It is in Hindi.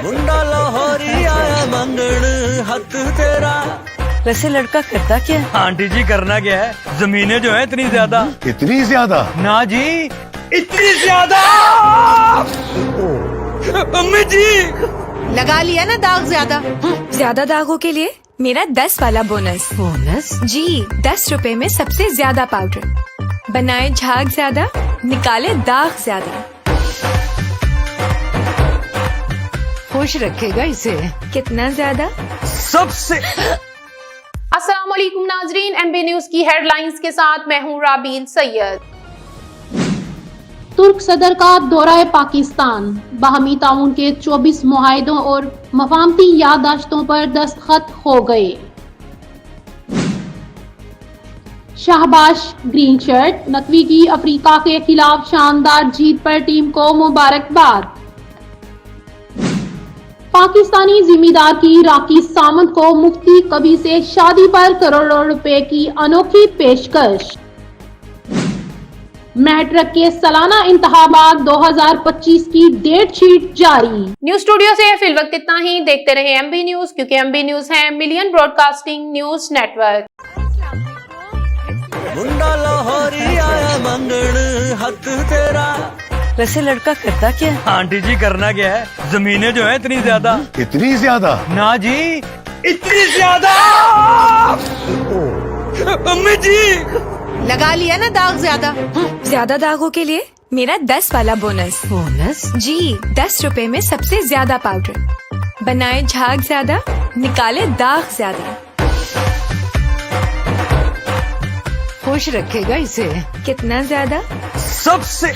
मुंडा लाहौरी आया मंगण हक तेरा। वैसे लड़का करता क्या है? आंटी जी करना क्या है, जमीनें जो है इतनी ज्यादा। इतनी ज्यादा? ना जी, इतनी ज्यादा। अम्मी जी लगा लिया ना दाग ज्यादा। ज्यादा दागों के लिए मेरा 10 वाला बोनस। बोनस? जी, 10 रुपए में सबसे ज्यादा पाउडर। बनाए झाग ज्यादा, निकाले दाग ज्यादा। खुश रखेगा इसे। कितना ज्यादा? सबसे। अस्सलाम वालेकुम नाजरीन, एमबी न्यूज की हेडलाइंस के साथ मैं हूं राबीन सैयद। तुर्क सदर का दौरा पाकिस्तान, बाहमी ताउन के 24 मुआहिदों और मफाहमती याददाश्तों पर दस्तखत हो गए। शाहबाज ग्रीन शर्ट, नकवी की अफ्रीका के खिलाफ शानदार जीत पर टीम को मुबारकबाद। पाकिस्तानी जिम्मेदार की राखी सावंत को मुफ्ती कबीर से शादी पर करोड़ों रुपए की अनोखी पेशकश। मैट्रिक के सालाना इंतखाबात 2025 की डेट शीट जारी। न्यूज स्टूडियो से फिल वक्त इतना ही। देखते रहे एमबी न्यूज, क्योंकि एमबी न्यूज है मिलियन ब्रॉडकास्टिंग न्यूज नेटवर्क। मुंडा लाहौरी आया मंगण हक तेरा। वैसे लड़का करता क्या है? आंटी जी करना क्या है, जमीनें जो है इतनी ज्यादा। इतनी ज्यादा? ना जी, इतनी ज्यादा। अम्मी जी लगा लिया ना दाग ज्यादा। ज्यादा दागों के लिए मेरा 10 वाला बोनस। बोनस? जी, 10 रुपए में सबसे ज्यादा पाउडर। बनाए झाग ज्यादा, निकाले दाग ज्यादा। खुश रखेगा इसे। कितना ज्यादा? सबसे।